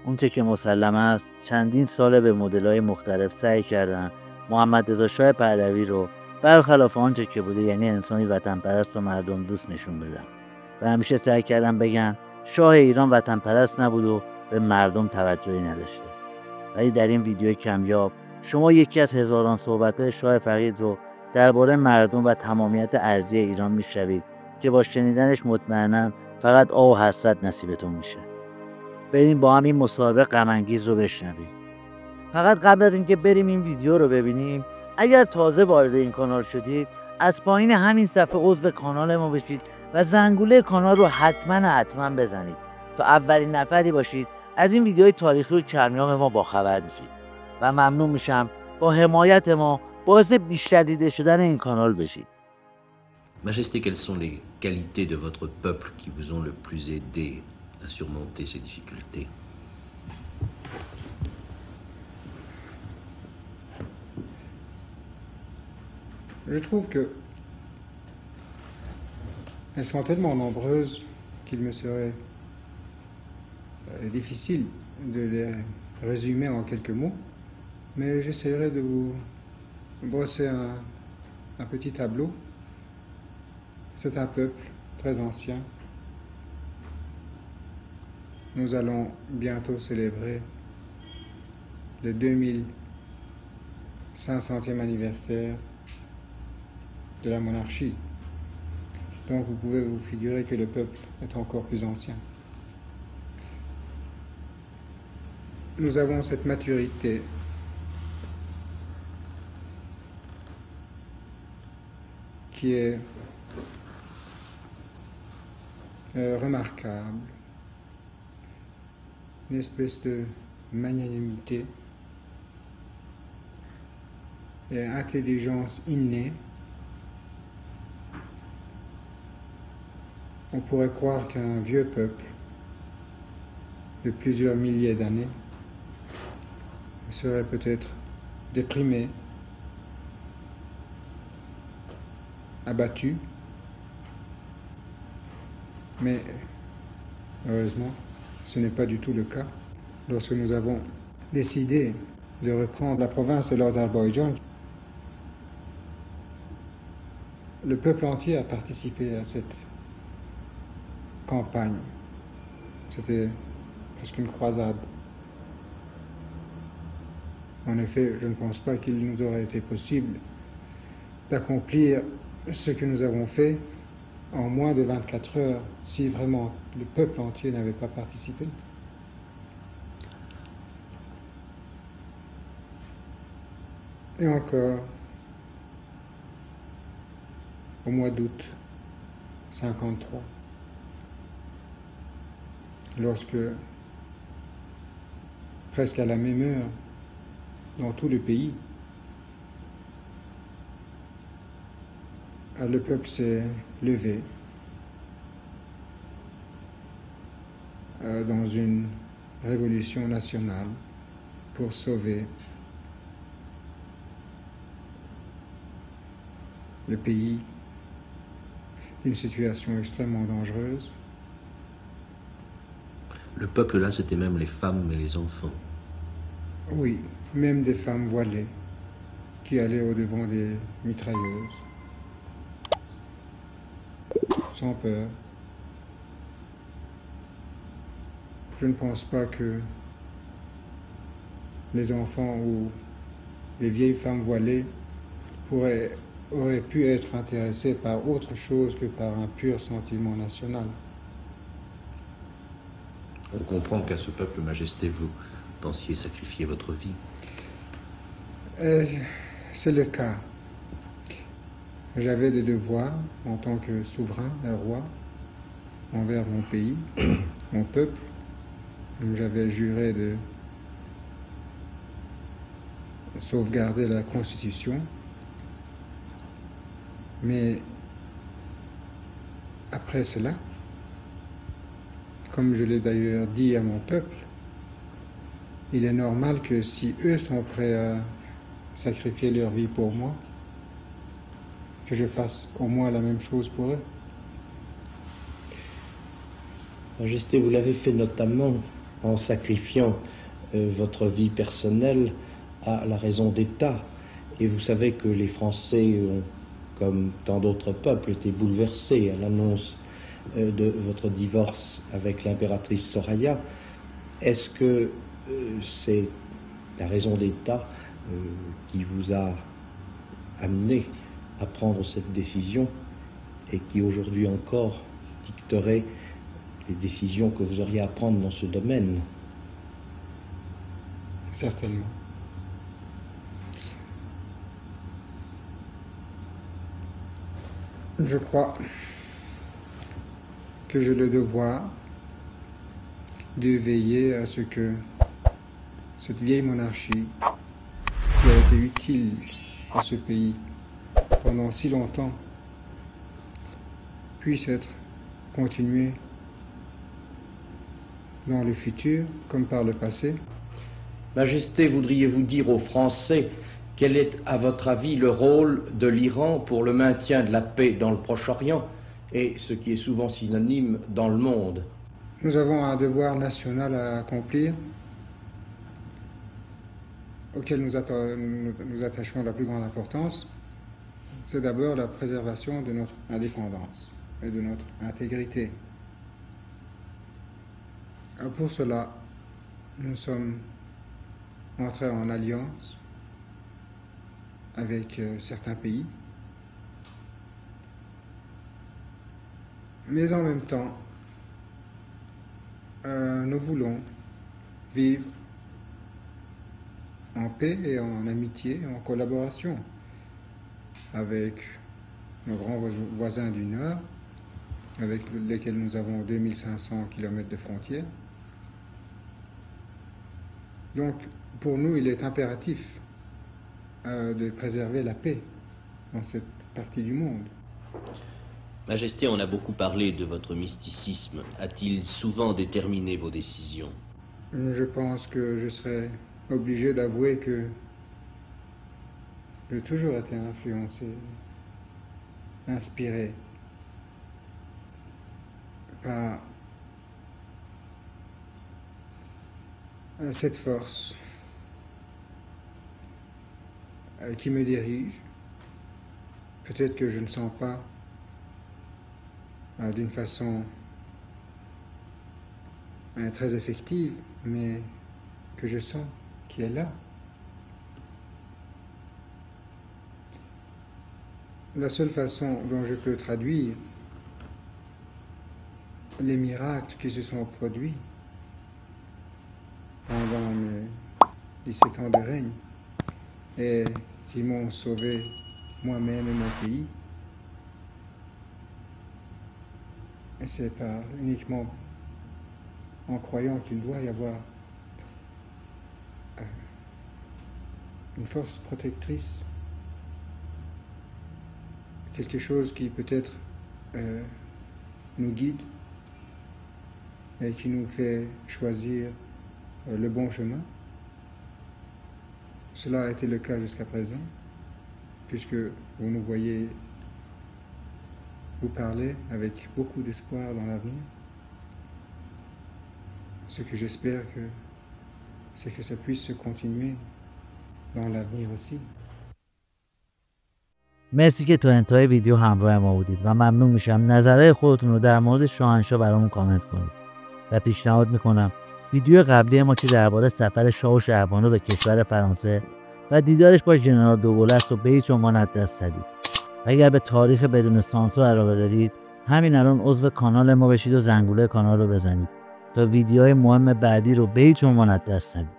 اونچه که مسلم است چندین سال به مدل‌های مختلف سعی کردن محمد رضا شاه پهلوی رو برخلاف آنچه که بوده، یعنی انسانی وطن پرست و مردم دوست نشون بدن و همیشه سعی کردن بگن شاه ایران وطن پرست نبود و به مردم توجهی نداشته. ولی در این ویدیو کمیاب شما یکی از هزاران صحبت‌های شاه فقید رو درباره مردم و تمامیت ارضی ایران میشنوید که با شنیدنش مطمئناً فقط آه و حسرت نصیبتون میشه. بریم با هم این مصاحبه غم‌انگیز رو بشنویم. فقط قبل از اینکه بریم این ویدیو رو ببینیم، اگر تازه وارد این کانال شدید از پایین همین صفحه عضو کانال ما بشید و زنگوله کانال رو حتما بزنید تا اولین نفری باشید از این ویدیوهای تاریخی و کمیاب ما باخبر بشید و ممنون میشم با حمایت ما باعث بیشتر دیده شدن این کانال بشید. Majesté, quelles sont les qualités de votre peuple qui vous ont le plus aidé à surmonter ces difficultés? Je trouve que elles sont tellement nombreuses qu'il me serait difficile de les résumer en quelques mots, mais j'essaierai de vous brosser un petit tableau. C'est un peuple très ancien. Nous allons bientôt célébrer le 2500e anniversaire de la monarchie. Donc vous pouvez vous figurer que le peuple est encore plus ancien. Nous avons cette maturité qui est remarquable, une espèce de magnanimité et intelligence innée. On pourrait croire qu'un vieux peuple de plusieurs milliers d'années serait peut-être déprimé, abattu, mais heureusement, ce n'est pas du tout le cas. Lorsque nous avons décidé de reprendre la province de l'Azerbaïdjan, le peuple entier a participé à cette campagne. C'était presque une croisade. En effet, je ne pense pas qu'il nous aurait été possible d'accomplir ce que nous avons fait en moins de 24 heures si vraiment le peuple entier n'avait pas participé. Et encore, au mois d'août 1953, lorsque, presque à la même heure, dans tout le pays, le peuple s'est levé dans une révolution nationale pour sauver le pays d'une situation extrêmement dangereuse. Le peuple là, c'était même les femmes et les enfants. Oui, même des femmes voilées qui allaient au-devant des mitrailleuses, sans peur. Je ne pense pas que les enfants ou les vieilles femmes voilées auraient pu être intéressés par autre chose que par un pur sentiment national. On comprend qu'à ce peuple, Majesté, vous pensiez sacrifier votre vie. C'est le cas. J'avais des devoirs en tant que souverain, un roi, envers mon pays, mon peuple. J'avais juré de sauvegarder la Constitution. Mais après cela, comme je l'ai d'ailleurs dit à mon peuple, il est normal que si eux sont prêts à sacrifier leur vie pour moi, que je fasse au moins la même chose pour eux. Majesté, vous l'avez fait notamment en sacrifiant votre vie personnelle à la raison d'État. Et vous savez que les Français ont, comme tant d'autres peuples, été bouleversés à l'annonce de votre divorce avec l'impératrice Soraya. Est-ce que c'est la raison d'État qui vous a amené à prendre cette décision et qui aujourd'hui encore dicterait les décisions que vous auriez à prendre dans ce domaine? Certainement. Je crois que j'ai le devoir de veiller à ce que cette vieille monarchie qui a été utile à ce pays pendant si longtemps puisse être continuée dans le futur comme par le passé. Majesté, voudriez-vous dire aux Français quel est, à votre avis, le rôle de l'Iran pour le maintien de la paix dans le Proche-Orient et, ce qui est souvent synonyme, dans le monde? Nous avons un devoir national à accomplir, auquel nous attachons la plus grande importance. C'est d'abord la préservation de notre indépendance et de notre intégrité. Pour cela, nous sommes entrés en alliance avec certains pays, mais en même temps, nous voulons vivre en paix et en amitié, en collaboration avec nos grands voisins du Nord, avec lesquels nous avons 2500 km de frontières. Donc, pour nous, il est impératif de préserver la paix dans cette partie du monde. Majesté, on a beaucoup parlé de votre mysticisme. A-t-il souvent déterminé vos décisions? Je pense que je serais obligé d'avouer que j'ai toujours été influencé, inspiré par cette force qui me dirige. Peut-être que je ne sens pas d'une façon très effective, mais que je sens qui est là. La seule façon dont je peux traduire les miracles qui se sont produits pendant mes 17 ans de règne et qui m'ont sauvé moi-même et mon pays, et c'est pas uniquement en croyant qu'il doit y avoir une force protectrice, quelque chose qui peut-être nous guide et qui nous fait choisir le bon chemin. Cela a été le cas jusqu'à présent, puisque vous nous voyez vous parler avec beaucoup d'espoir dans l'avenir. Ce que j'espère, c'est que ça puisse se continuer dans l'avenir aussi. مرسی که تا انتهای ویدیو همراه ما بودید و ممنون میشم نظرهای خودتون رو در مورد شاهنشاه برامون کامنت کنید و پیشنهاد میکنم ویدیو قبلی ما که درباره سفر شاه و شهربانو به کشور فرانسه و دیدارش با ژنرال دوگلس رو به هیچ عنوان از دست ندید. اگر به تاریخ بدون سانسور علاقه دارید همین الان عضو کانال ما بشید و زنگوله کانال رو بزنید تا ویدیوهای مهم بعدی رو به هیچ عنوان از دست ندید.